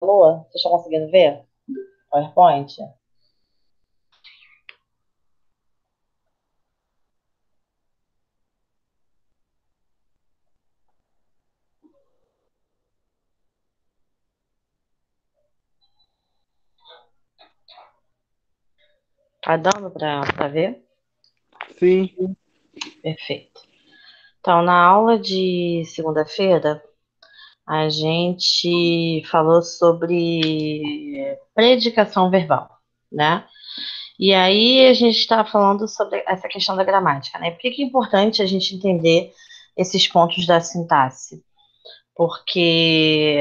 Lua, você está conseguindo ver? PowerPoint? Tá dando para ver? Sim. Perfeito. Então, na aula de segunda-feira, a gente falou sobre predicação verbal, né? E aí a gente está falando sobre essa questão da gramática, né? Por que que é importante a gente entender esses pontos da sintaxe? Porque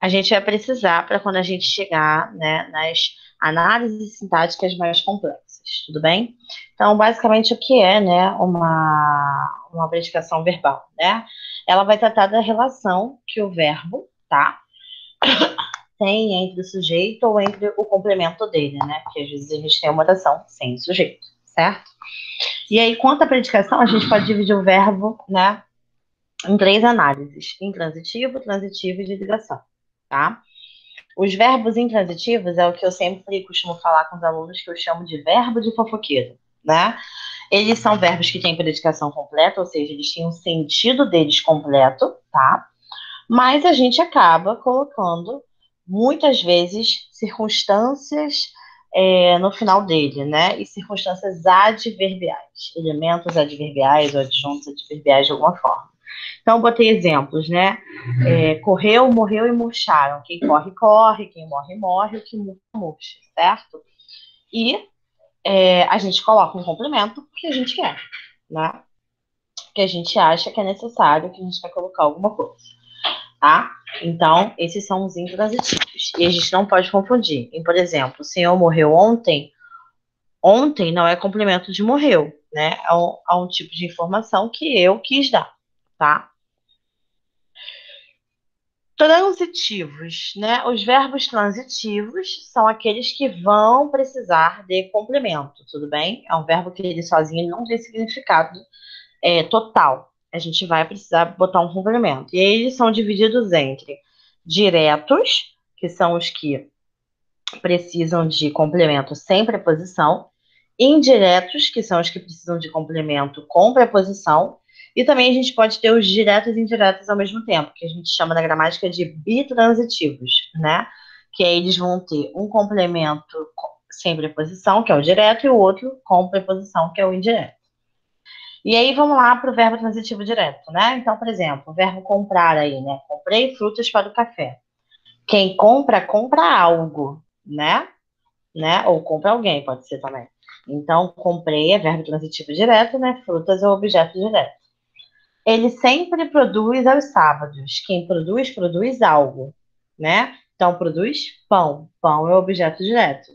a gente vai precisar para quando a gente chegar, né, nas análises sintáticas mais complexas, tudo bem? Então, basicamente, o que é, né, uma predicação verbal, né? Ela vai tratar da relação que o verbo, tá, tem entre o sujeito ou entre o complemento dele, né? Porque às vezes a gente tem uma oração sem sujeito, certo? E aí, quanto à predicação, a gente pode dividir o verbo, né, em três análises: intransitivo, transitivo e de ligação, tá? Os verbos intransitivos é o que eu sempre costumo falar com os alunos, que eu chamo de verbo de fofoqueiro, né? Eles são verbos que têm predicação completa, ou seja, eles têm um sentido deles completo, tá? Mas a gente acaba colocando, muitas vezes, circunstâncias no final dele, né? E circunstâncias adverbiais, elementos adverbiais ou adjuntos adverbiais de alguma forma. Então, eu botei exemplos, né? Correu, morreu e murcharam. Quem corre, corre. Quem morre, morre. O que murcha, murcha, certo? E a gente coloca um complemento porque a gente quer, né? Que a gente acha que é necessário, que a gente vai colocar alguma coisa, tá? Então, esses são os intransitivos. E a gente não pode confundir. Por exemplo, o senhor morreu ontem. Ontem não é complemento de morreu, né? É um tipo de informação que eu quis dar, tá? Transitivos, né? Os verbos transitivos são aqueles que vão precisar de complemento, tudo bem? É um verbo que ele sozinho não tem significado total. A gente vai precisar botar um complemento. E aí eles são divididos entre diretos, que são os que precisam de complemento sem preposição, indiretos, que são os que precisam de complemento com preposição, e também a gente pode ter os diretos e indiretos ao mesmo tempo, que a gente chama na gramática de bitransitivos, né? Que aí eles vão ter um complemento sem preposição, que é o direto, e o outro com preposição, que é o indireto. E aí vamos lá para o verbo transitivo direto, né? Então, por exemplo, o verbo comprar aí, né? Comprei frutas para o café. Quem compra, compra algo, né? Ou compra alguém, pode ser também. Então, comprei é verbo transitivo direto, né? Frutas é o objeto direto. Ele sempre produz aos sábados. Quem produz, produz algo, né? Então, produz pão. Pão é o objeto direto.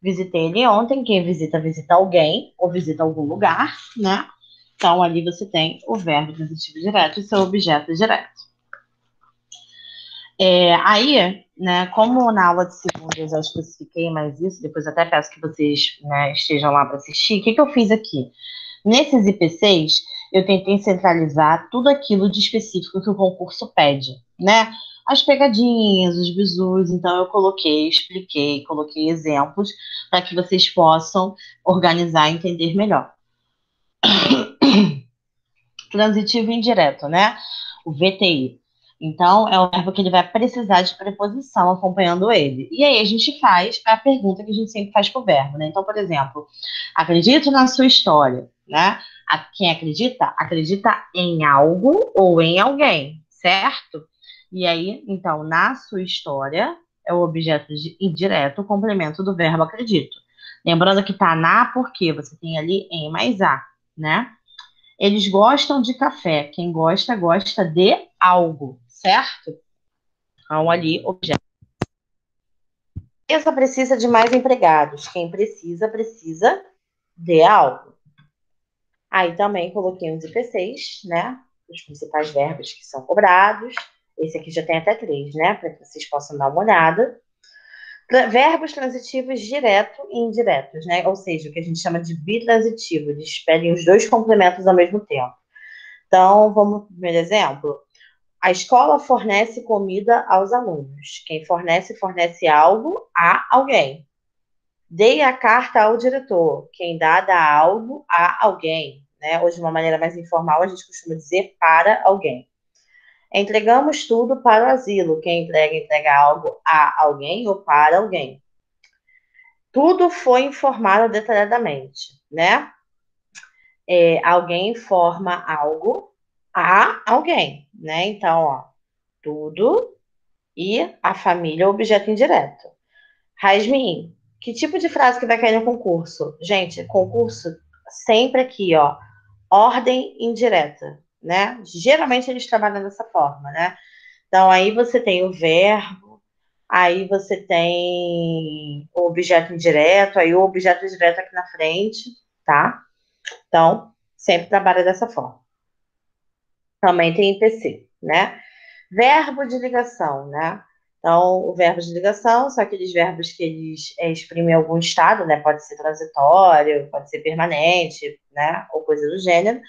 Visitei ele ontem. Quem visita, visita alguém ou visita algum lugar, né? Então, ali você tem o verbo transitivo direto e seu objeto direto. Aí, né, como na aula de segunda eu já especifiquei mais isso, depois até peço que vocês, né, estejam lá para assistir, o que que eu fiz aqui? Nesses IPCs, eu tentei centralizar tudo aquilo de específico que o concurso pede, né? As pegadinhas, os bizus, então eu coloquei, expliquei, coloquei exemplos para que vocês possam organizar e entender melhor. Transitivo e indireto, né? O VTI. Então, é o verbo que ele vai precisar de preposição acompanhando ele. E aí a gente faz a pergunta que a gente sempre faz pro verbo, né? Então, por exemplo, acredito na sua história, né? Quem acredita, acredita em algo ou em alguém, certo? E aí, então, na sua história é o objeto indireto, o complemento do verbo acredito. Lembrando que tá na porque você tem ali em mais a, né? Eles gostam de café. Quem gosta, gosta de algo, certo? Então, ali, objeto. A empresa precisa de mais empregados. Quem precisa, precisa de algo. Aí também coloquei uns IPCs, né? Os principais verbos que são cobrados. Esse aqui já tem até três, né? Para que vocês possam dar uma olhada. Verbos transitivos direto e indiretos, né? Ou seja, o que a gente chama de bitransitivo. Eles pedem os dois complementos ao mesmo tempo. Então, vamos pro primeiro exemplo. A escola fornece comida aos alunos. Quem fornece, fornece algo a alguém. Dei a carta ao diretor. Quem dá algo a alguém. Né? Hoje, de uma maneira mais informal, a gente costuma dizer para alguém. Entregamos tudo para o asilo. Quem entrega algo a alguém ou para alguém. Tudo foi informado detalhadamente, né? Alguém informa algo a alguém, né? Então, ó, tudo e a família, objeto indireto. Rasmin, que tipo de frase que vai cair no concurso? Gente, concurso sempre aqui, ó, ordem indireta, né? Geralmente eles trabalham dessa forma, né? Então, aí você tem o verbo, aí você tem o objeto indireto, aí o objeto indireto aqui na frente, tá? Então, sempre trabalha dessa forma. Também tem IPC, né? Verbo de ligação, né? Então, o verbo de ligação são aqueles verbos que eles exprimem algum estado, né? Pode ser transitório, pode ser permanente, né? Ou coisa do gênero.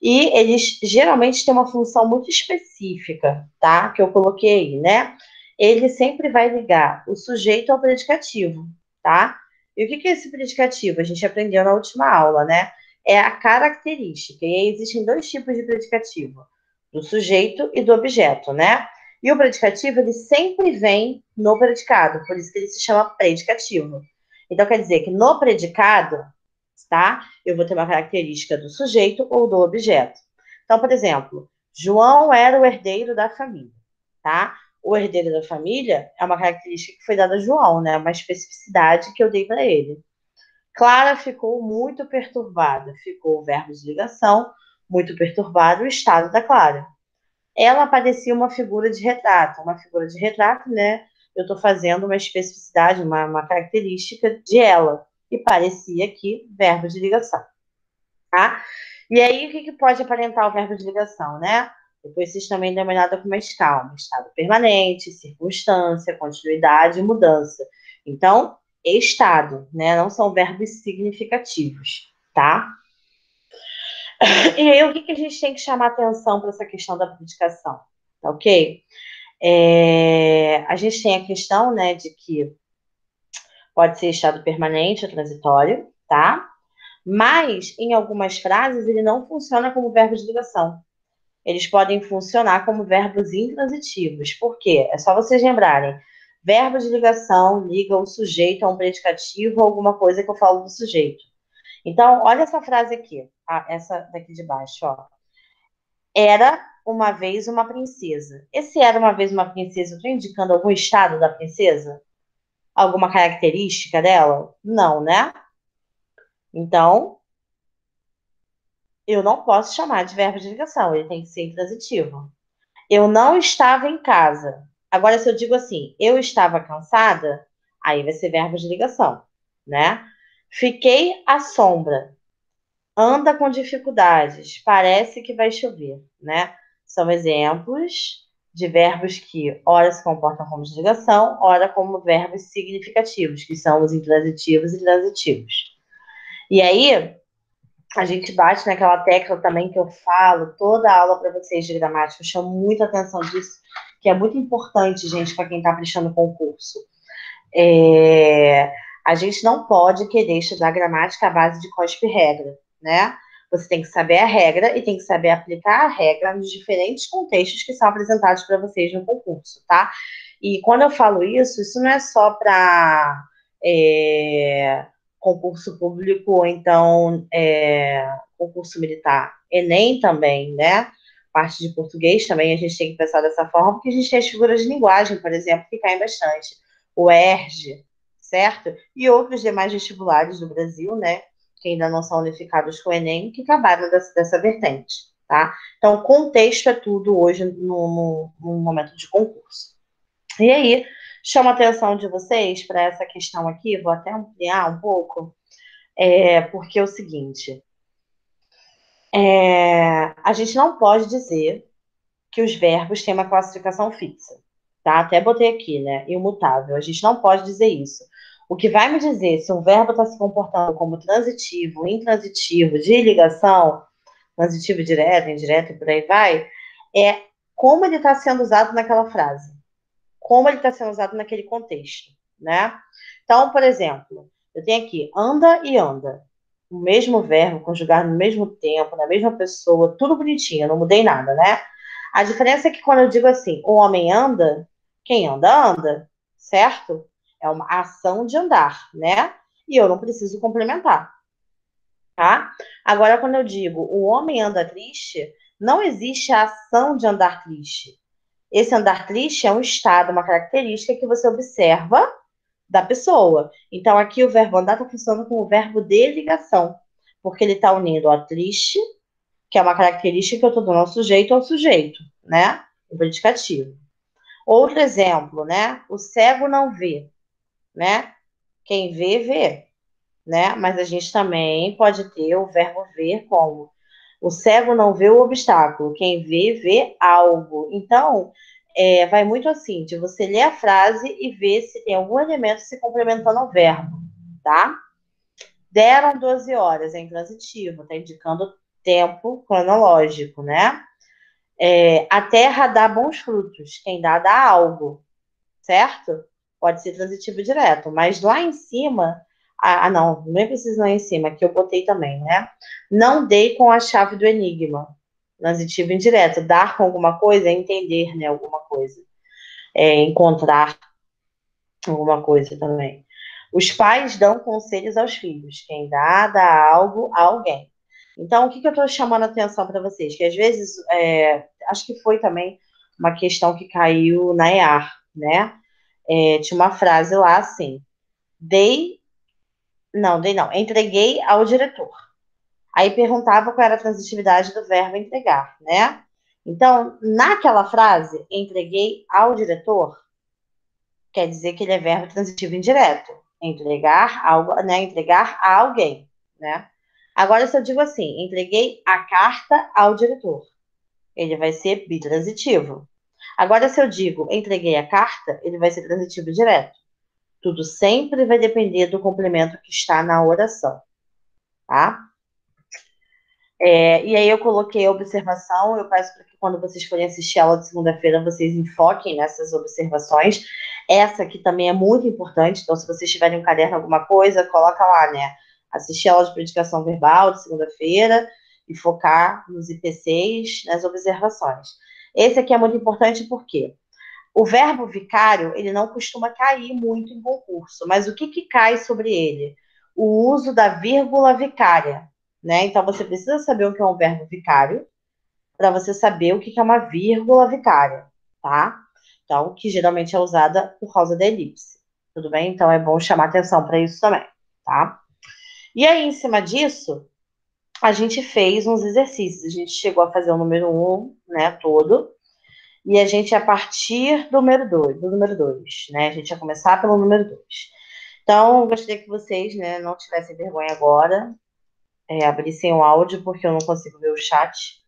E eles geralmente têm uma função muito específica, tá? Que eu coloquei aí, né? Ele sempre vai ligar o sujeito ao predicativo, tá? E o que é esse predicativo? A gente aprendeu na última aula, né? É a característica. E aí existem dois tipos de predicativo, do sujeito e do objeto, né? E o predicativo, ele sempre vem no predicado, por isso que ele se chama predicativo. Então, quer dizer que no predicado, tá? Eu vou ter uma característica do sujeito ou do objeto. Então, por exemplo, João era o herdeiro da família, tá? O herdeiro da família é uma característica que foi dada a João, né? Uma especificidade que eu dei para ele. Clara ficou muito perturbada. Ficou o verbo de ligação, muito perturbado, o estado da Clara. Ela parecia uma figura de retrato. Uma figura de retrato, né? Eu estou fazendo uma especificidade, uma característica de ela. E parecia aqui verbo de ligação, tá? E aí, o que pode aparentar o verbo de ligação, né? Depois vocês também denominada como escala. Estado permanente, circunstância, continuidade e mudança. Então, estado, né? Não são verbos significativos, tá? E aí, o que a gente tem que chamar atenção para essa questão da predicação? Tá ok? A gente tem a questão, né, de que pode ser estado permanente ou transitório, tá? Mas, em algumas frases, ele não funciona como verbo de ligação. Eles podem funcionar como verbos intransitivos. Por quê? É só vocês lembrarem. Verbo de ligação liga o sujeito a um predicativo ou alguma coisa que eu falo do sujeito. Então, olha essa frase aqui. Essa daqui de baixo, ó. Era uma vez uma princesa. Esse era uma vez uma princesa, eu estou indicando algum estado da princesa? Alguma característica dela? Não, né? Então, eu não posso chamar de verbo de ligação, ele tem que ser intransitivo. Eu não estava em casa. Agora, se eu digo assim, eu estava cansada, aí vai ser verbo de ligação, né? Fiquei à sombra. Anda com dificuldades. Parece que vai chover, né? São exemplos de verbos que ora se comportam como ligação, ora como verbos significativos, que são os intransitivos e transitivos. E aí, a gente bate naquela tecla também que eu falo toda a aula para vocês de gramática, eu chamo muita atenção disso, que é muito importante, gente, para quem está prestando concurso. A gente não pode querer estudar gramática à base de cospe regra, né? Você tem que saber a regra e tem que saber aplicar a regra nos diferentes contextos que são apresentados para vocês no concurso, tá? E quando eu falo isso não é só para concurso público ou então concurso militar. Enem também, né? Parte de português também a gente tem que pensar dessa forma, porque a gente tem as figuras de linguagem, por exemplo, que caem bastante. O ERJ, certo? E outros demais vestibulares do Brasil, né? Que ainda não são unificados com o Enem, que acabaram dessa vertente, tá? Então, contexto é tudo hoje no momento de concurso. E aí, chama a atenção de vocês para essa questão aqui, vou até ampliar um pouco, porque é o seguinte, a gente não pode dizer que os verbos têm uma classificação fixa, tá? Até botei aqui, né? Imutável. A gente não pode dizer isso. O que vai me dizer se um verbo está se comportando como transitivo, intransitivo, de ligação, transitivo direto, indireto e por aí vai, é como ele está sendo usado naquela frase, como ele está sendo usado naquele contexto, né? Então, por exemplo, eu tenho aqui anda e anda. O mesmo verbo conjugado no mesmo tempo, na mesma pessoa, tudo bonitinho, eu não mudei nada, né? A diferença é que quando eu digo assim, o homem anda, quem anda, anda, certo? É uma ação de andar, né? E eu não preciso complementar, tá? Agora, quando eu digo o homem anda triste, não existe a ação de andar triste. Esse andar triste é um estado, uma característica que você observa da pessoa. Então, aqui o verbo andar está funcionando como o verbo de ligação, porque ele está unindo a triste, que é uma característica que eu estou dando ao sujeito, né? O predicativo. Outro exemplo, né? O cego não vê, né? Quem vê, vê, né? Mas a gente também pode ter o verbo ver como o cego não vê o obstáculo, quem vê, vê algo. Então, vai muito assim, de você ler a frase e ver se tem algum elemento se complementando ao verbo, tá? Deram 12 horas, é intransitivo, tá indicando tempo cronológico, né? A terra dá bons frutos, quem dá algo, certo? Pode ser transitivo direto, mas lá em cima, não, nem precisa lá em cima, que eu botei também, né? Não dei com a chave do enigma. Transitivo indireto. Dar com alguma coisa é entender, né? Alguma coisa. Encontrar alguma coisa também. Os pais dão conselhos aos filhos. Quem dá algo a alguém. Então, o que eu estou chamando a atenção para vocês? Que às vezes, acho que foi também uma questão que caiu na EAR, né? Tinha uma frase lá assim: dei não, entreguei ao diretor. Aí perguntava qual era a transitividade do verbo entregar, né? Então, naquela frase, entreguei ao diretor, quer dizer que ele é verbo transitivo indireto. Entregar algo, né? Entregar a alguém, né? Agora, se eu digo assim, entreguei a carta ao diretor, ele vai ser bitransitivo. Agora, se eu digo entreguei a carta, ele vai ser transitivo direto. Tudo sempre vai depender do complemento que está na oração, tá? E aí eu coloquei a observação, eu peço para que quando vocês forem assistir a aula de segunda-feira, vocês enfoquem nessas observações. Essa aqui também é muito importante, então se vocês tiverem um caderno, alguma coisa, coloca lá, né? Assistir a aula de predicação verbal de segunda-feira e focar nos IPCs, nas observações. Esse aqui é muito importante porque o verbo vicário, ele não costuma cair muito em concurso, mas o que cai sobre ele? O uso da vírgula vicária, né? Então, você precisa saber o que é um verbo vicário para você saber o que é uma vírgula vicária, tá? Então, que geralmente é usada por causa da elipse, tudo bem? Então, é bom chamar atenção para isso também, tá? E aí, em cima disso, a gente fez uns exercícios. A gente chegou a fazer o número 1, né, todo, e a gente, a partir do número 2, né? A gente ia começar pelo número 2. Então, eu gostaria que vocês, né, não tivessem vergonha agora, abrissem o áudio, porque eu não consigo ver o chat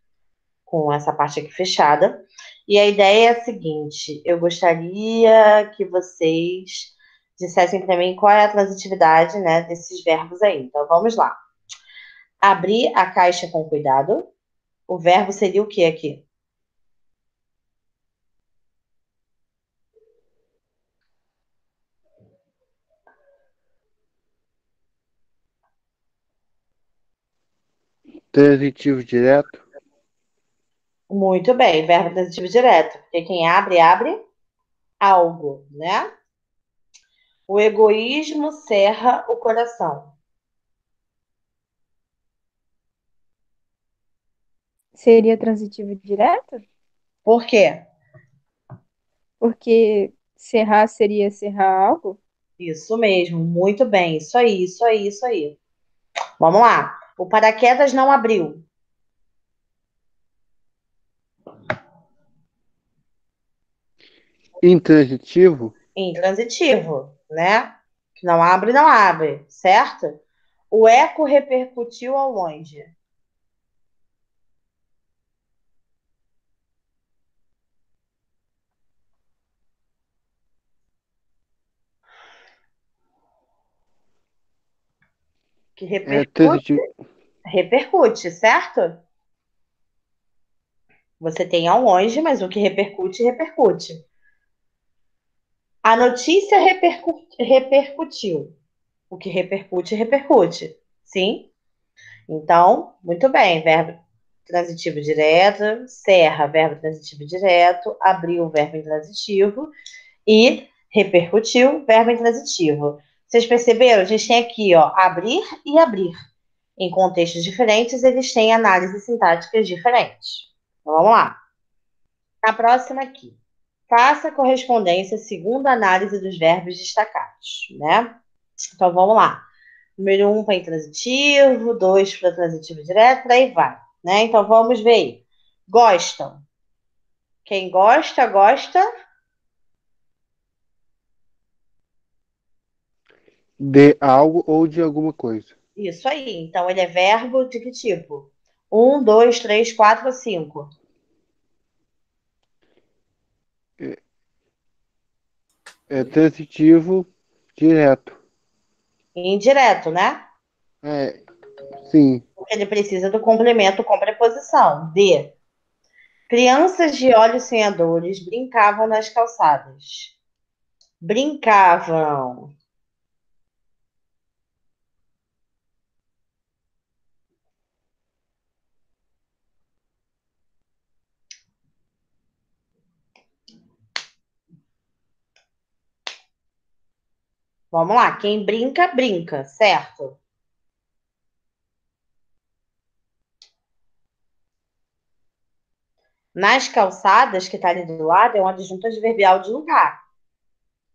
com essa parte aqui fechada. E a ideia é a seguinte: eu gostaria que vocês dissessem para mim qual é a transitividade, né, desses verbos aí. Então, vamos lá. Abrir a caixa com cuidado. O verbo seria o que aqui? Transitivo direto. Muito bem, verbo transitivo direto. Porque quem abre, abre algo, né? O egoísmo cerra o coração. Seria transitivo direto? Por quê? Porque serrar seria serrar algo? Isso mesmo, muito bem. Isso aí, isso aí, isso aí. Vamos lá. O paraquedas não abriu. Intransitivo. Intransitivo, né? Que não abre, não abre, certo? O eco repercutiu ao longe. Que É repercute, transitivo. repercute, certo? Você tem ao longe, mas o que repercute, repercute. A notícia repercutiu. O que repercute, repercute. Sim? Então, muito bem. Verbo transitivo direto. Serra, verbo transitivo direto. Abriu, verbo intransitivo. E repercutiu, verbo intransitivo. Vocês perceberam? A gente tem aqui, ó, abrir e abrir. Em contextos diferentes, eles têm análises sintáticas diferentes. Então, vamos lá. A próxima aqui. Faça a correspondência segundo a análise dos verbos destacados, né? Então, vamos lá. Número 1 para intransitivo, 2 para transitivo direto, por aí vai, né? Então, vamos ver aí. Gostam. Quem gosta, gosta De algo ou de alguma coisa. isso aí. Então, ele é verbo de que tipo? 1, 2, 3, 4, 5. É transitivo direto. Indireto, né? É, sim. Porque ele precisa do complemento com preposição. D. Crianças de olhos sonhadores brincavam nas calçadas. Brincavam. Vamos lá. Quem brinca, brinca, certo? Nas calçadas, que está ali do lado, é uma adjunto adverbial de lugar.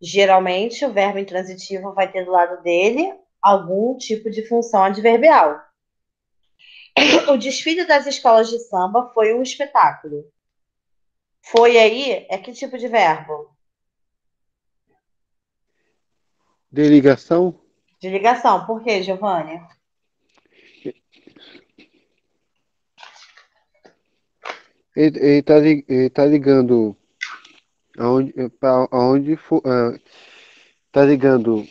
Geralmente, o verbo intransitivo vai ter do lado dele algum tipo de função adverbial. O desfile das escolas de samba foi um espetáculo. Foi aí, é que tipo de verbo? De ligação, De ligação. Por quê, Giovanni? ele tá ligando aonde for, tá ligando.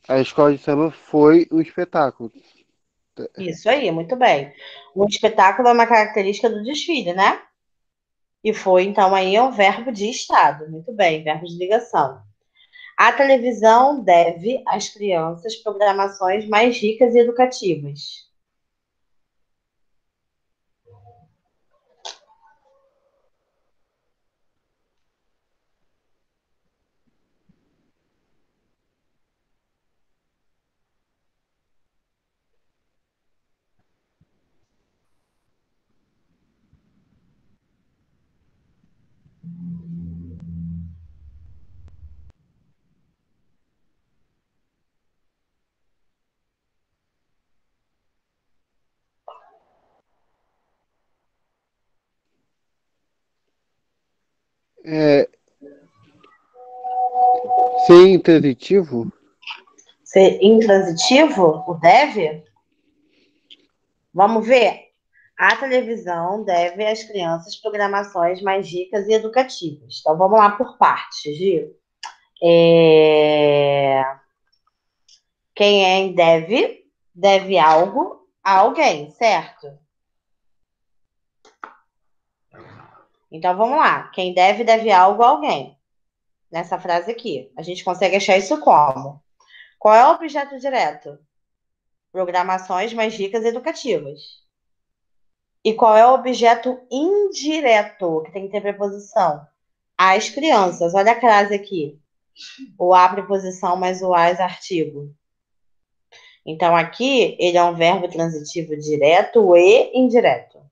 A escola de samba foi um espetáculo. Isso aí, muito bem. Um espetáculo é uma característica do desfile, né? E foi, então, aí um verbo de estado. Muito bem, verbo de ligação. A televisão deve às crianças programações mais ricas e educativas. É, sem intransitiva, Ser intransitivo, o deve? Vamos ver. A televisão deve às crianças programações mais ricas e educativas. Então, vamos lá por partes, Gil. Quem é em deve algo a alguém, certo? Então, vamos lá. Quem deve algo a alguém. Nessa frase aqui. A gente consegue achar isso como? Qual é o objeto direto? Programações mais ricas e educativas. E qual é o objeto indireto, que tem que ter preposição? As crianças. Olha a frase aqui. O a preposição mais o as artigo. Então, aqui, ele é um verbo transitivo direto e indireto.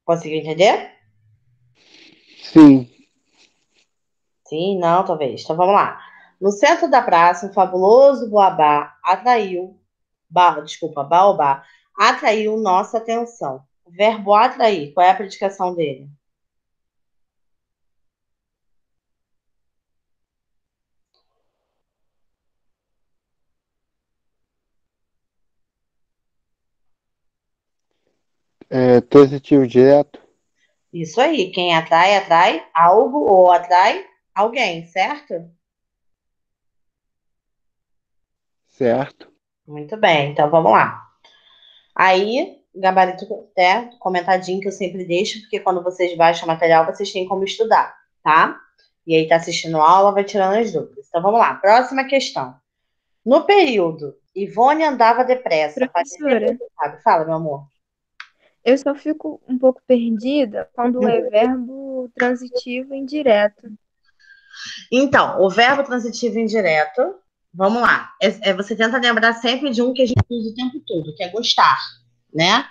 Conseguiu entender? sim. Sim, não, talvez. Então, vamos lá. No centro da praça, um fabuloso baobá, atraiu nossa atenção. O verbo atrair, qual é a predicação dele? É, transitivo direto, Isso aí, quem atrai, atrai algo ou atrai alguém, certo? certo? Muito bem, então vamos lá. Aí, gabarito até comentadinho que eu sempre deixo, porque quando vocês baixam o material, vocês têm como estudar, tá? E aí tá assistindo a aula, vai tirando as dúvidas. Então vamos lá, próxima questão. No período, Ivone andava depressa, parecia Professora, preocupada. Fala, meu amor. eu só fico um pouco perdida quando é verbo transitivo indireto. Então, o verbo transitivo indireto, vamos lá. Você tenta lembrar sempre de um que a gente usa o tempo todo, que é gostar, né?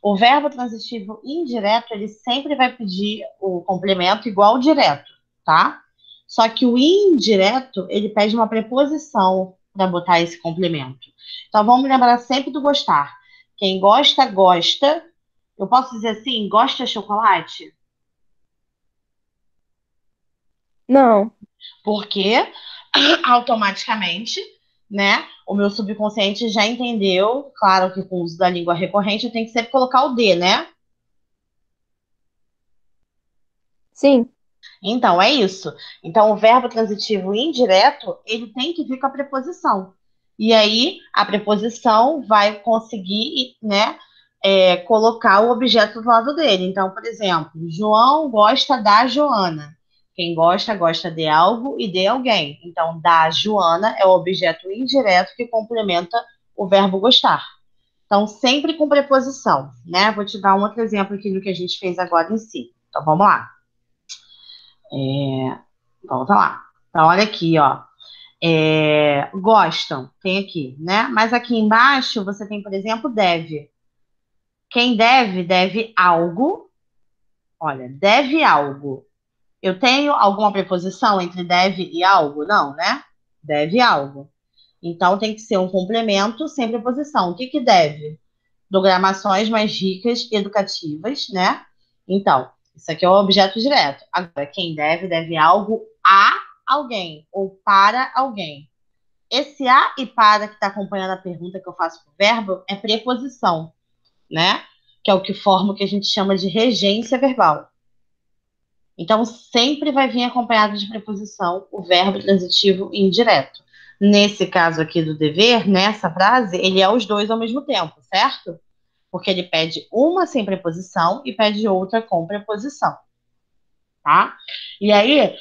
O verbo transitivo indireto, ele sempre vai pedir o complemento igual ao direto, tá? Só que o indireto, ele pede uma preposição para botar esse complemento. Então, vamos lembrar sempre do gostar. Quem gosta, gosta. Eu posso dizer assim, gosta de chocolate? Não, Porque automaticamente, né, o meu subconsciente já entendeu, claro que com o uso da língua recorrente eu tenho que sempre colocar o D, né? sim, Então, é isso. Então, o verbo transitivo indireto, ele tem que vir com a preposição. E aí, a preposição vai conseguir, né, colocar o objeto do lado dele. Então, por exemplo, João gosta da Joana. Quem gosta, gosta de algo e de alguém. Então, da Joana é o objeto indireto que complementa o verbo gostar. Então, sempre com preposição, né? Vou te dar um outro exemplo aqui do que a gente fez agora em si. Então, vamos lá. Volta lá. Então, olha aqui, ó. Gostam, tem aqui, né? Mas aqui embaixo você tem, por exemplo, deve. Quem deve, deve algo. Olha, deve algo. Eu tenho alguma preposição entre deve e algo? Não, né? Deve algo. Então tem que ser um complemento sem preposição. O que que deve? Programações mais ricas e educativas, né? Então, isso aqui é o objeto direto. Agora, quem deve, deve algo a alguém ou para alguém. Esse a e para que está acompanhando a pergunta que eu faço para o verbo é preposição, né? Que é o que forma o que a gente chama de regência verbal. Então, sempre vai vir acompanhado de preposição o verbo transitivo indireto. Nesse caso aqui do dever, nessa frase, ele é os dois ao mesmo tempo, certo? Porque ele pede uma sem preposição e pede outra com preposição, tá? E aí,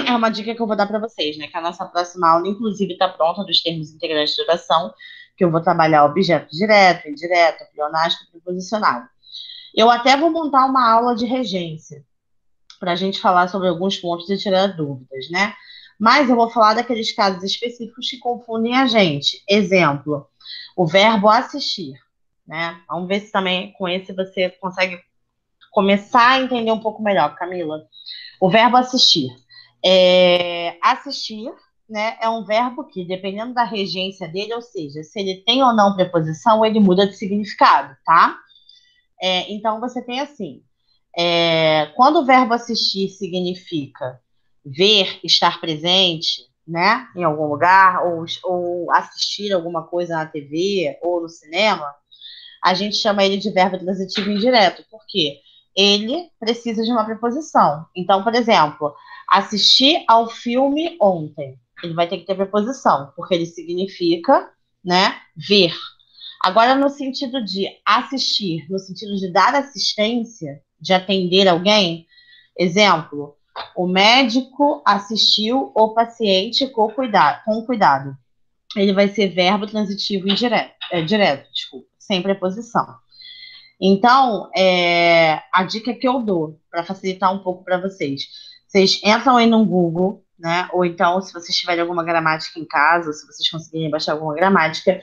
é uma dica que eu vou dar para vocês, né? Que a nossa próxima aula, inclusive, está pronta dos termos integrantes de oração, que eu vou trabalhar objeto direto, indireto, pleonástico, preposicional. Eu até vou montar uma aula de regência, para a gente falar sobre alguns pontos e tirar dúvidas, né? Mas eu vou falar daqueles casos específicos que confundem a gente. Exemplo, o verbo assistir, né? Vamos ver se também com esse você consegue começar a entender um pouco melhor, Camila. O verbo assistir. Assistir, né, é um verbo que, dependendo da regência dele, ou seja, se ele tem ou não preposição, ele muda de significado, tá? Então, você tem assim, quando o verbo assistir significa ver, estar presente, né, em algum lugar, ou assistir alguma coisa na TV ou no cinema, a gente chama ele de verbo transitivo indireto, porque ele precisa de uma preposição. Então, por exemplo, assistir ao filme ontem. Ele vai ter que ter preposição, porque ele significa, né, ver. Agora, no sentido de assistir, no sentido de dar assistência, de atender alguém, exemplo, o médico assistiu o paciente com cuidado. Ele vai ser verbo transitivo indireto, direto, desculpa, sem preposição. Então, a dica que eu dou, para facilitar um pouco para vocês, vocês entram aí no Google, né? Ou então, se vocês tiverem alguma gramática em casa, ou se vocês conseguirem baixar alguma gramática,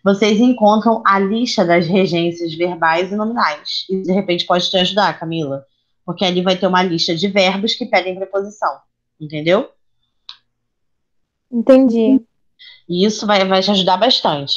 vocês encontram a lista das regências verbais e nominais. E, de repente, pode te ajudar, Camila. Porque ali vai ter uma lista de verbos que pedem preposição. Entendeu? entendi. E isso vai te ajudar bastante.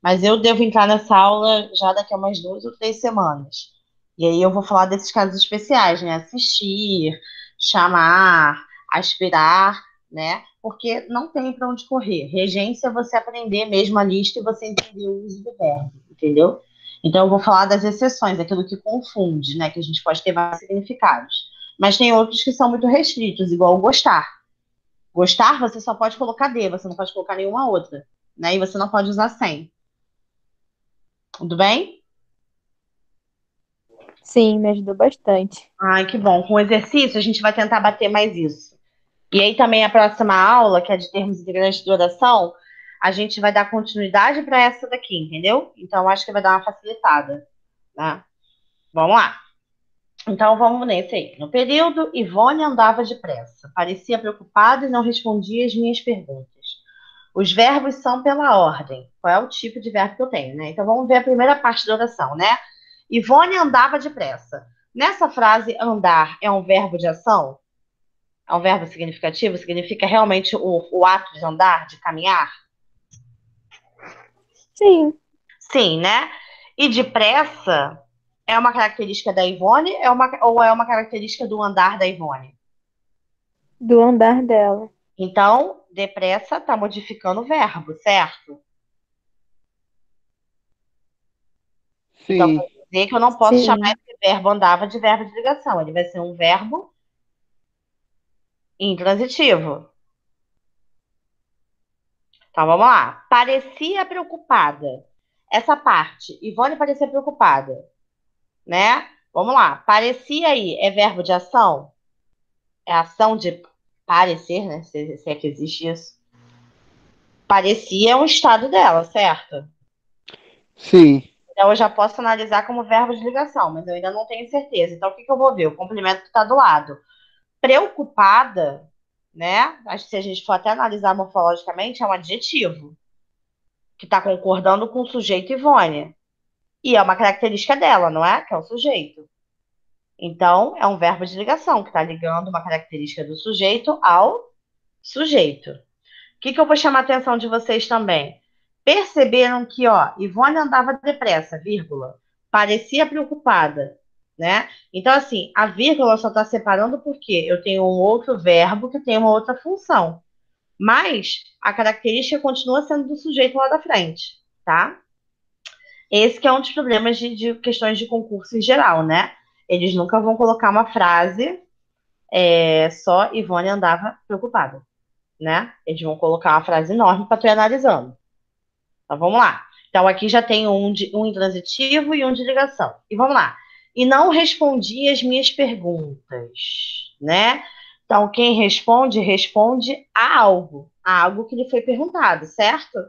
Mas eu devo entrar nessa aula já daqui a umas 2 ou 3 semanas. E aí eu vou falar desses casos especiais, né? Assistir, chamar, aspirar, né? Porque não tem para onde correr. Regência é você aprender mesmo a lista e você entender o uso do verbo, entendeu? Então eu vou falar das exceções, aquilo que confunde, né? Que a gente pode ter vários significados. Mas tem outros que são muito restritos, igual o gostar. Gostar, você só pode colocar de, você não pode colocar nenhuma outra, né? E você não pode usar sem. Tudo bem? Sim, me ajudou bastante. Ai, que bom. Com o exercício, a gente vai tentar bater mais isso. E aí também a próxima aula, que é de termos integrantes de oração, a gente vai dar continuidade para essa daqui, entendeu? Então, acho que vai dar uma facilitada, né? Vamos lá. Então, vamos nesse aí. No período, Ivone andava depressa. Parecia preocupada e não respondia às minhas perguntas. Os verbos são pela ordem. Qual é o tipo de verbo que eu tenho, né? Então, vamos ver a primeira parte da oração, né? Ivone andava depressa. Nessa frase, andar é um verbo de ação? É um verbo significativo? Significa realmente o ato de andar, de caminhar? Sim, Sim, né? E depressa é uma característica da Ivone ou é uma característica do andar da Ivone? do andar dela. Então, depressa está modificando o verbo, certo? Então, Sim, quer dizer que eu não posso chamar Sim, esse verbo andava de verbo de ligação. Ele vai ser um verbo intransitivo. Então, vamos lá. Parecia preocupada. Essa parte, Ivone parecia preocupada, né? Vamos lá. Parecia aí é verbo de ação? É ação de parecer, né? Se é que existe isso. Parecia um estado dela, certo? sim, Então eu já posso analisar como verbo de ligação, mas eu ainda não tenho certeza. Então o que eu vou ver? O complemento que está do lado. Preocupada, né? Acho que se a gente for até analisar morfologicamente, é um adjetivo que está concordando com o sujeito Ivone. E é uma característica dela, não é? Que é o sujeito. Então, é um verbo de ligação que está ligando uma característica do sujeito ao sujeito. O que eu vou chamar a atenção de vocês também? Perceberam que, ó, Ivone andava depressa, vírgula, parecia preocupada, né? Então, assim, a vírgula só está separando porque eu tenho um outro verbo que tem uma outra função. Mas a característica continua sendo do sujeito lá da frente, tá? Esse que é um dos problemas de questões de concurso em geral, né? Eles nunca vão colocar uma frase só Ivone andava preocupada, né? Eles vão colocar uma frase enorme para tu ir analisando. Então vamos lá. Então aqui já tem um intransitivo e um de ligação. E vamos lá. E não respondi as minhas perguntas, né? Então quem responde, responde a algo que lhe foi perguntado, certo?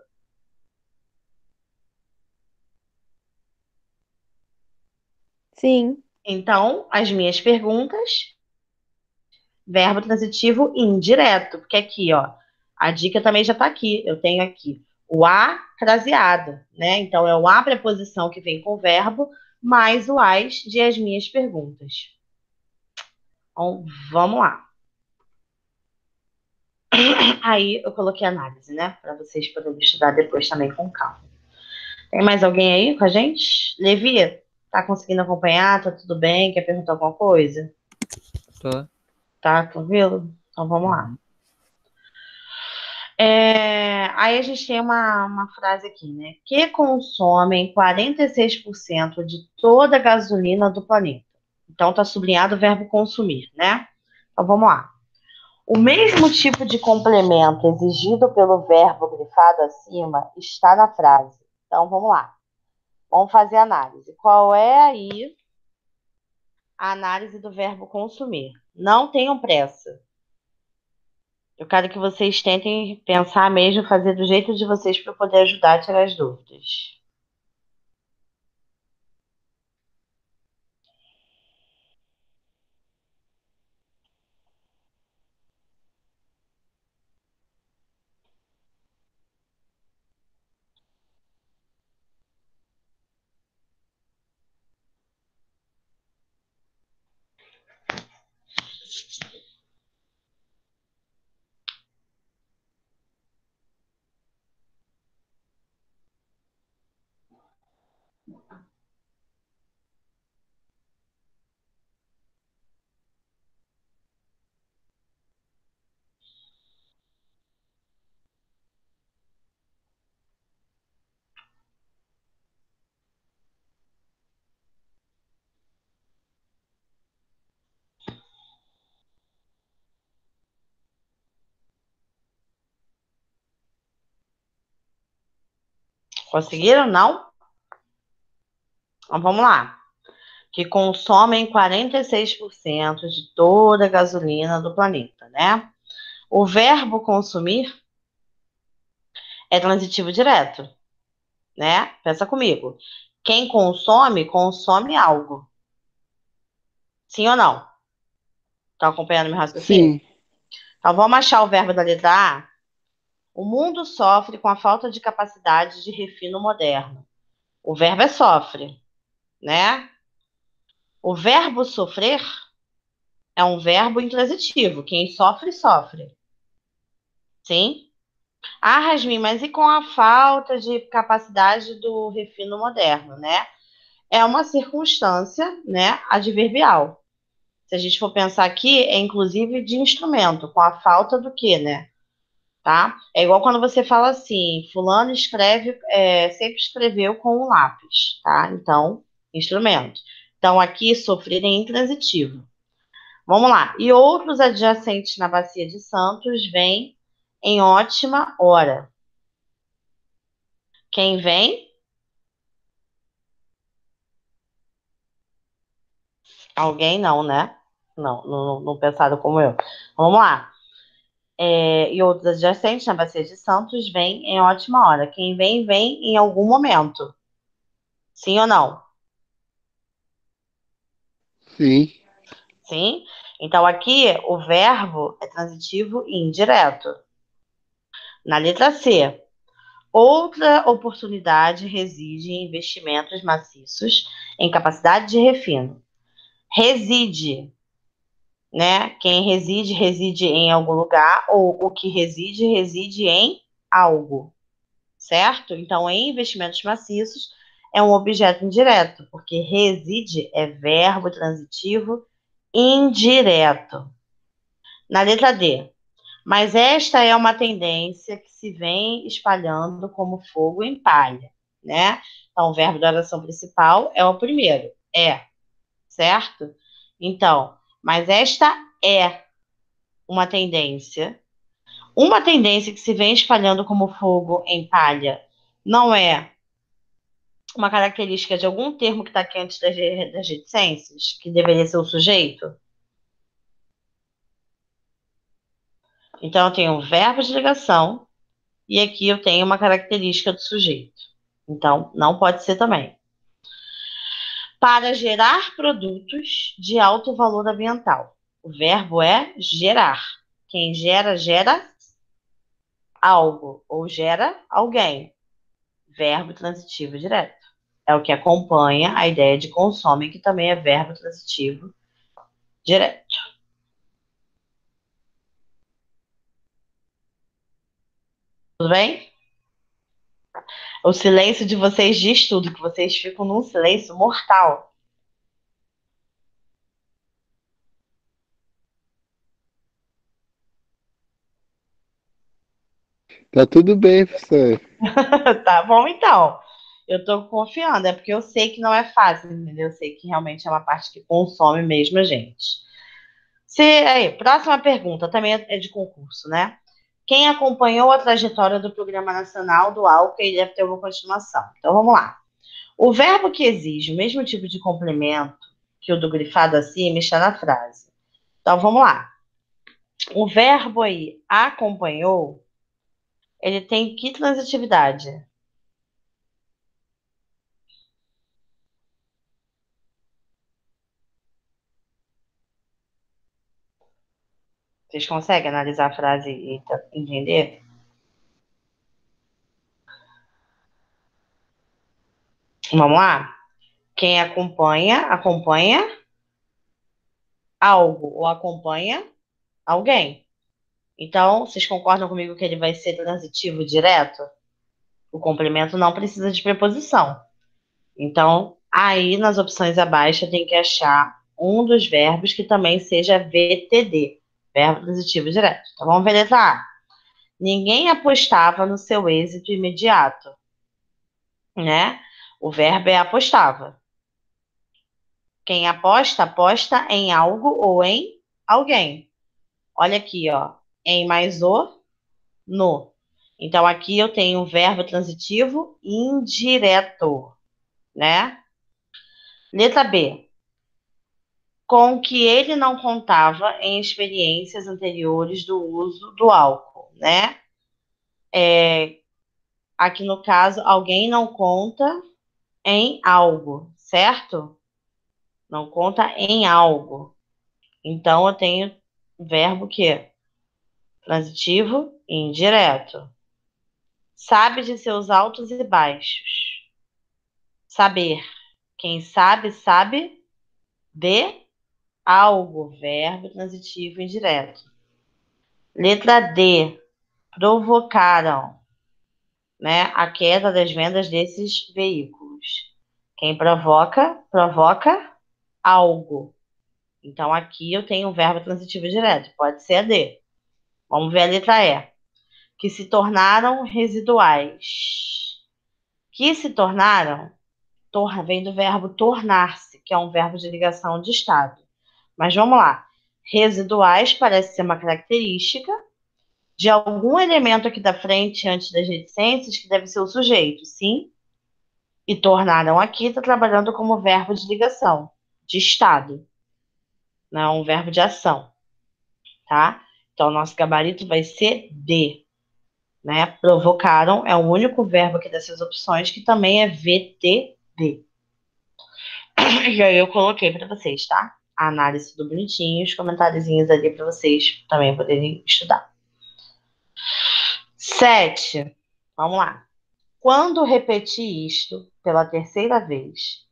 sim, Então, as minhas perguntas, verbo transitivo indireto, porque aqui, ó, a dica também já está aqui. Eu tenho aqui o a craseado, né? Então é o a preposição que vem com o verbo mais o as de as minhas perguntas. Então, vamos lá. Aí eu coloquei análise, né? Para vocês poderem estudar depois também com calma. Tem mais alguém aí com a gente? Levi, tá conseguindo acompanhar? Tá tudo bem? Quer perguntar alguma coisa? Tô. Tá tranquilo? Então vamos lá. Uhum. Aí a gente tem uma frase aqui, né? Que consomem 46% de toda a gasolina do planeta. Então está sublinhado o verbo consumir, né? Então vamos lá. O mesmo tipo de complemento exigido pelo verbo grifado acima está na frase. Então vamos lá. Vamos fazer a análise. Qual é aí a análise do verbo consumir? Não tenham pressa. Eu quero que vocês tentem pensar mesmo, fazer do jeito de vocês para poder ajudar a tirar as dúvidas. Conseguiram? Não? Então vamos lá. que consomem 46% de toda a gasolina do planeta, né? O verbo consumir é transitivo direto, né? Pensa comigo. Quem consome, consome algo. Sim ou não? Estão acompanhando meu raciocínio? Sim. Então, vamos achar o verbo da letra A. O mundo sofre com a falta de capacidade de refino moderno. O verbo é sofre, né? O verbo sofrer é um verbo intransitivo. Quem sofre, sofre. Sim? Ah, Rasmin, mas e com a falta de capacidade do refino moderno, né? É uma circunstância, né, adverbial. Se a gente for pensar aqui, é inclusive de instrumento, com a falta do quê, né? Tá? É igual quando você fala assim, fulano escreve, sempre escreveu com um lápis, tá? Então, instrumento. Então, aqui, sofrer é intransitivo. Vamos lá. E outros adjacentes na Bacia de Santos vêm em ótima hora. Quem vem? Alguém não, né? Não pensaram como eu. Vamos lá. E outros adjacentes na Bacia de Santos vêm em ótima hora. Quem vem, vem em algum momento. Sim ou não? Sim. Sim? Então, aqui, o verbo é transitivo e indireto. Na letra C, outra oportunidade reside em investimentos maciços em capacidade de refino. Reside, né? Quem reside, reside em algum lugar, ou o que reside, reside em algo, certo? Então, em investimentos maciços, é um objeto indireto, porque reside é verbo transitivo indireto. Na letra D, mas esta é uma tendência que se vem espalhando como fogo em palha, né? Então, o verbo da oração principal é o primeiro, certo? Então, mas esta é uma tendência que se vem espalhando como fogo em palha, não é uma característica de algum termo que está aqui antes das reticências, que deveria ser o sujeito? Então, eu tenho um verbo de ligação e aqui eu tenho uma característica do sujeito. Então, não pode ser também. Para gerar produtos de alto valor ambiental. O verbo é gerar. Quem gera, gera algo ou gera alguém. Verbo transitivo direto. É o que acompanha a ideia de consome, que também é verbo transitivo direto. Tudo bem? O silêncio de vocês diz tudo, que vocês ficam num silêncio mortal. Tá tudo bem, professor. Tá bom, então. Eu tô confiando, é porque eu sei que não é fácil, entendeu? Eu sei que realmente é uma parte que consome mesmo a gente. Próxima pergunta, também é de concurso, né? Quem acompanhou a trajetória do Programa Nacional do Álcool e deve ter uma continuação. Então, vamos lá. O verbo que exige o mesmo tipo de complemento que o do grifado acima está na frase. Então, vamos lá. O verbo aí, acompanhou, ele tem que transitividade? Vocês conseguem analisar a frase e entender? Vamos lá? Quem acompanha, acompanha algo ou acompanha alguém. Então, vocês concordam comigo que ele vai ser transitivo direto? O complemento não precisa de preposição. Então, aí nas opções abaixo tem que achar um dos verbos que também seja VTD, verbo transitivo direto. Então, vamos ver a letra A. Ninguém apostava no seu êxito imediato, né? O verbo é apostava. Quem aposta, aposta em algo ou em alguém. Olha aqui, ó. Em mais o, no. Então, aqui eu tenho um verbo transitivo indireto, né? Letra B. com que ele não contava em experiências anteriores do uso do álcool, né? Aqui no caso, alguém não conta em algo, certo? Não conta em algo. Então, eu tenho verbo que? Transitivo e indireto. Sabe de seus altos e baixos. Saber. Quem sabe, sabe de algo. Verbo transitivo e indireto. Letra D. Provocaram, né, a queda das vendas desses veículos. Quem provoca, provoca algo. Então, aqui eu tenho um verbo transitivo direto. Pode ser a D. Vamos ver a letra E. Que se tornaram residuais. Que se tornaram, vem do verbo tornar-se, que é um verbo de ligação de estado. Mas vamos lá. Residuais parece ser uma característica de algum elemento aqui da frente, antes das reticências, que deve ser o sujeito, sim? E tornaram aqui está trabalhando como verbo de ligação, de estado, não um verbo de ação, tá? Então, o nosso gabarito vai ser D, né? Provocaram é o único verbo aqui dessas opções que também é VTD. E aí eu coloquei para vocês, tá? A análise do bonitinho, os comentáriozinhos ali para vocês também poderem estudar. 7. Vamos lá. Quando repeti isto pela terceira vez,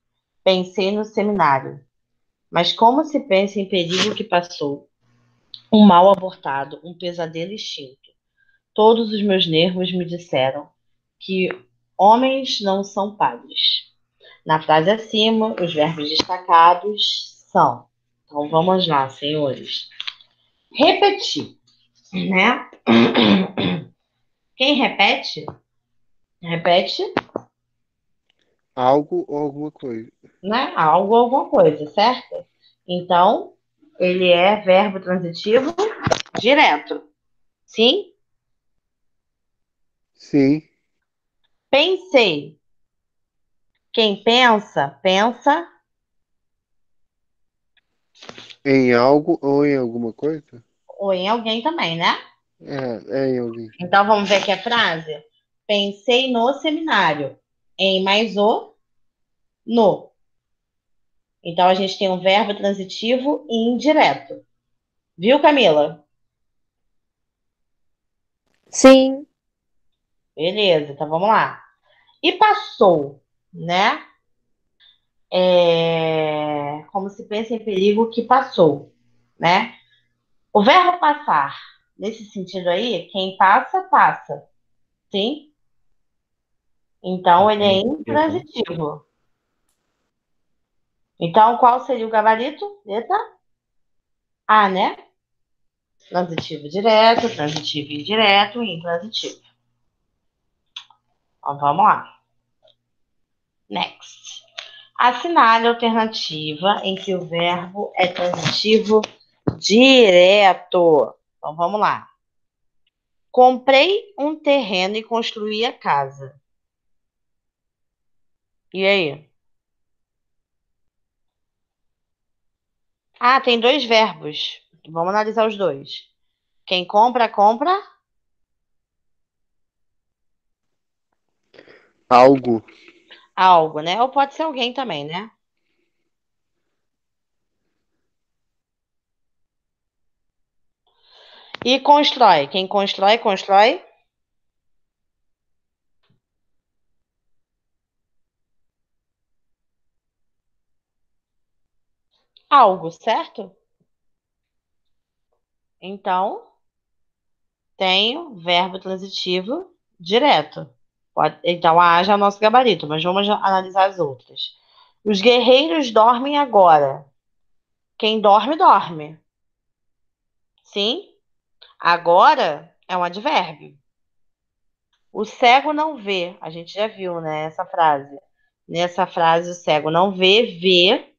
pensei no seminário. Mas como se pensa em perigo que passou, um mal abortado, um pesadelo extinto. Todos os meus nervos me disseram que homens não são padres. Na frase acima, os verbos destacados são. Então vamos lá, senhores. Repetir, né? Quem repete, repete, Algo ou alguma coisa. né? Algo ou alguma coisa, certo? Então, ele é verbo transitivo direto. Sim? Sim. Pensei. Quem pensa, pensa. Em algo ou em alguma coisa? Ou em alguém também, né? É em alguém. Então vamos ver aqui a frase. Pensei no seminário. Em mais o no. Então a gente tem um verbo transitivo e indireto. Viu, Camila? Sim. Beleza, então vamos lá. E passou, né? Como se pensa em perigo que passou, né? O verbo passar, nesse sentido aí, quem passa, passa. Sim? Então, ele é intransitivo. Então, qual seria o gabarito? Letra A, né? Transitivo direto, transitivo indireto e intransitivo. Então, vamos lá. Next. Assinale a alternativa em que o verbo é transitivo direto. Então, vamos lá. Comprei um terreno e construí a casa. E aí? Ah, tem dois verbos. Vamos analisar os dois. Quem compra, compra Algo. algo, né? Ou pode ser alguém também, né? E constrói. Quem constrói, constrói algo, certo? Então, tenho verbo transitivo direto. Então, a A já é o nosso gabarito, mas vamos analisar as outras. Os guerreiros dormem agora. Quem dorme, dorme. Sim? Agora é um advérbio. O cego não vê. A gente já viu, né, essa frase. Nessa frase, o cego não vê, vê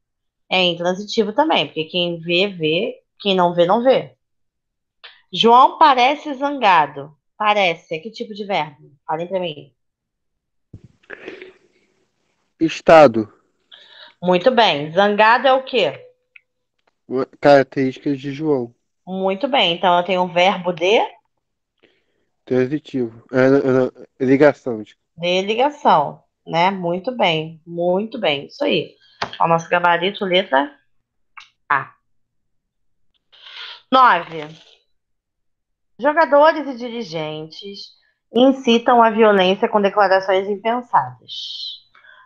é intransitivo também, porque quem vê, vê. Quem não vê, não vê. João parece zangado. Parece. É que tipo de verbo? Falem pra mim. Estado. Muito bem. Zangado é o quê? Características de João. Muito bem. Então, eu tenho um verbo Transitivo. Ligação. de ligação, né? Muito bem. Muito bem. Isso aí. O nosso gabarito, letra A. 9. Jogadores e dirigentes incitam a violência com declarações impensadas.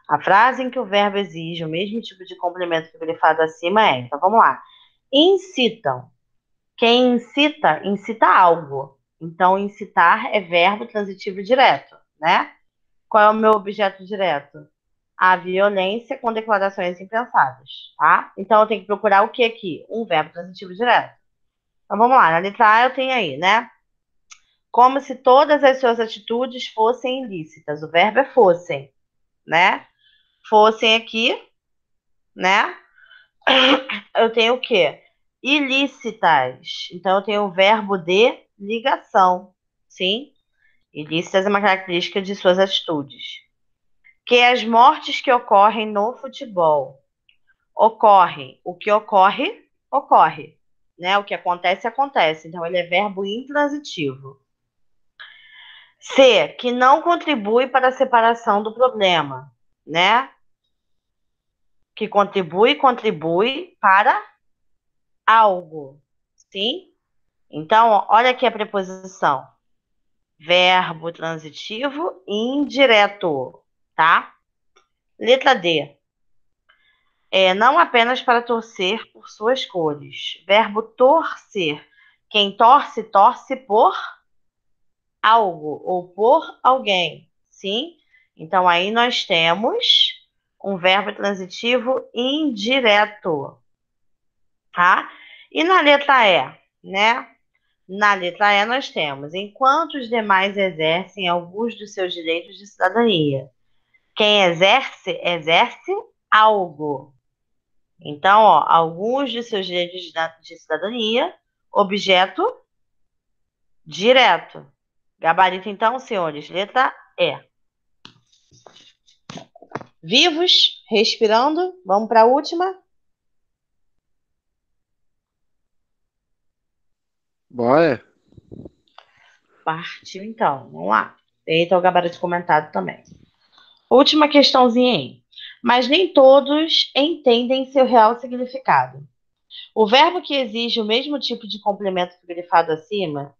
A frase em que o verbo exige o mesmo tipo de complemento que o grifado acima é. Então, vamos lá. Incitam. Quem incita, incita algo. Então, incitar é verbo transitivo direto, né? Qual é o meu objeto direto? A violência com declarações impensadas, tá? Então, eu tenho que procurar o que aqui? Um verbo transitivo direto. Então, vamos lá. Na letra A eu tenho aí, né? Como se todas as suas atitudes fossem ilícitas. O verbo é fossem, né? Fossem aqui, né? Eu tenho o quê? Ilícitas. Então, eu tenho o verbo de ligação, sim? Ilícitas é uma característica de suas atitudes. Que as mortes que ocorrem no futebol ocorrem. O que ocorre, ocorre. Né? O que acontece, acontece. Então, ele é verbo intransitivo. C, que não contribui para a separação do problema, né? Que contribui para algo, sim? Então, olha aqui a preposição. Verbo transitivo indireto, tá? Letra D. Não apenas para torcer por suas cores. Verbo torcer. Quem torce, torce por algo ou por alguém, sim? Então, aí nós temos um verbo transitivo indireto, tá? E na letra E, né? Na letra E nós temos, enquanto os demais exercem alguns dos seus direitos de cidadania. Quem exerce, exerce algo. Então, ó, alguns de seus direitos de cidadania, objeto direto. Gabarito, então, senhores, letra E. Vivos, respirando. Vamos para a última? Bora? Partiu, então. Vamos lá. Eita, o gabarito comentado também. Última questãozinha aí. Mas nem todos entendem seu real significado. O verbo que exige o mesmo tipo de complemento que o grifado acima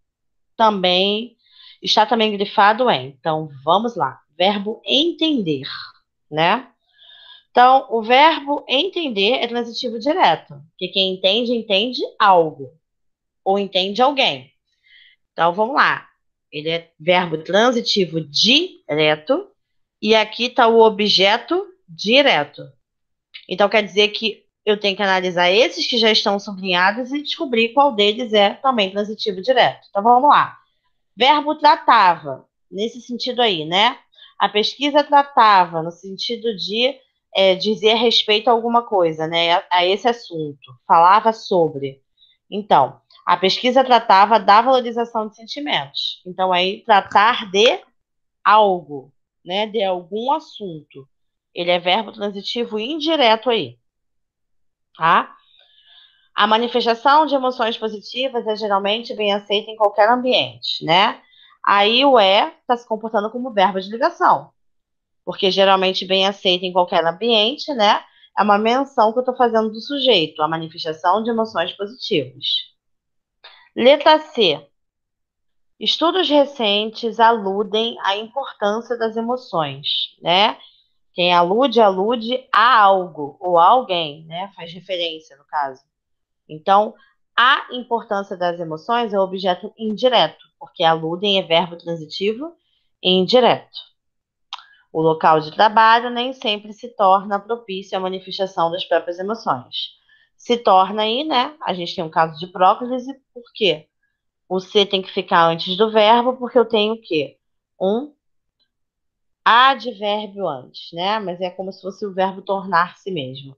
também está também grifado em. Então, vamos lá. Verbo entender, né? Então, o verbo entender é transitivo direto, porque quem entende, entende algo, ou entende alguém. Então, vamos lá. Ele é verbo transitivo direto, e aqui está o objeto direto. Então, quer dizer que eu tenho que analisar esses que já estão sublinhados e descobrir qual deles é também transitivo direto. Então, vamos lá. Verbo tratava, nesse sentido aí, né? A pesquisa tratava no sentido de dizer respeito a alguma coisa, né? A esse assunto. Falava sobre. Então, a pesquisa tratava da valorização de sentimentos. Então, aí, tratar de algo, né? De algum assunto. Ele é verbo transitivo indireto aí, tá? A manifestação de emoções positivas é geralmente bem aceita em qualquer ambiente, né? Aí o está se comportando como verbo de ligação, porque geralmente bem aceita em qualquer ambiente, né? É uma menção que eu estou fazendo do sujeito, a manifestação de emoções positivas. Letra C. Estudos recentes aludem à importância das emoções, né? Quem alude, alude a algo ou a alguém, né? Faz referência, no caso. Então, a importância das emoções é o objeto indireto, porque aludem é verbo transitivo indireto. O local de trabalho nem sempre se torna propício à manifestação das próprias emoções. Se torna aí, né? A gente tem um caso de próclise, por quê? O C tem que ficar antes do verbo, porque eu tenho o quê? Um advérbio antes, né? Mas é como se fosse o verbo tornar-se mesmo.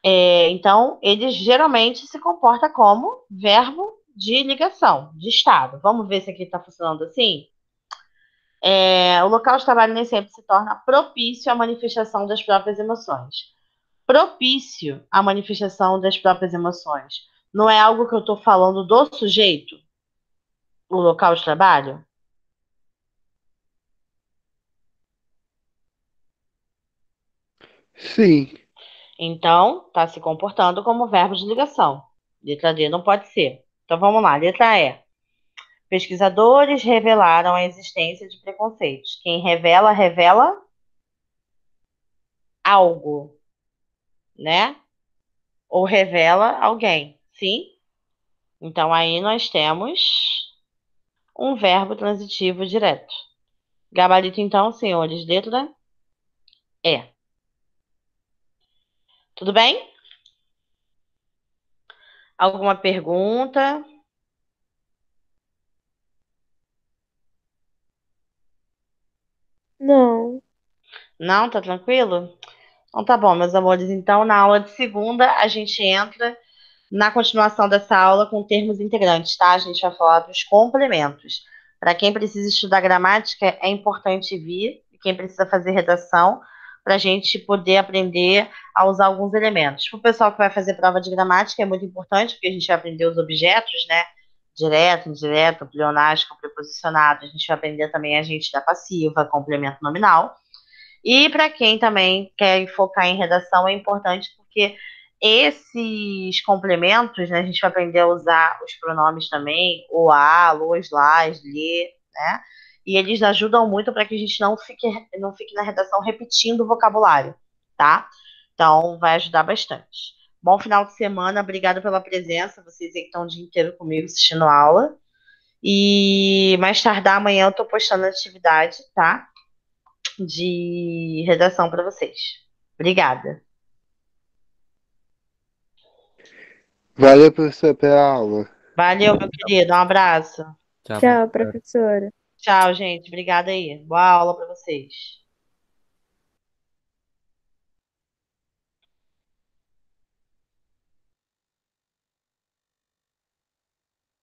Então, ele geralmente se comporta como verbo de ligação, de estado. Vamos ver se aqui está funcionando assim? O local de trabalho nem sempre se torna propício à manifestação das próprias emoções. propício à manifestação das próprias emoções. Não é algo que eu estou falando do sujeito, o local de trabalho? Sim. Então, está se comportando como verbo de ligação. Letra D não pode ser. Então vamos lá, letra E. Pesquisadores revelaram a existência de preconceitos. Quem revela, revela algo, né? Ou revela alguém, sim? Então aí nós temos um verbo transitivo direto. Gabarito, então, senhores, letra E. Tudo bem? Alguma pergunta? Não. Não, tá tranquilo? Então tá bom, meus amores. Então, na aula de segunda, a gente entra na continuação dessa aula com termos integrantes, tá? A gente vai falar dos complementos. Para quem precisa estudar gramática, é importante vir, quem precisa fazer redação, para a gente poder aprender a usar alguns elementos. Para o pessoal que vai fazer prova de gramática, é muito importante, porque a gente vai aprender os objetos, né? Direto, indireto, pleonástico, preposicionado. A gente vai aprender também agente da passiva, complemento nominal. E para quem também quer focar em redação, é importante porque esses complementos, né, a gente vai aprender a usar os pronomes também, o a, los, las, lhe, né? E eles ajudam muito para que a gente não fique na redação repetindo o vocabulário, tá? Então, vai ajudar bastante. Bom final de semana, obrigada pela presença, vocês aí que estão o dia inteiro comigo assistindo a aula. E mais tardar amanhã eu estou postando a atividade, tá? De redação para vocês. Obrigada. Valeu, professor, pela aula. Valeu, meu querido. Um abraço. Tchau, professora. Tchau, gente. Obrigada aí. Boa aula para vocês.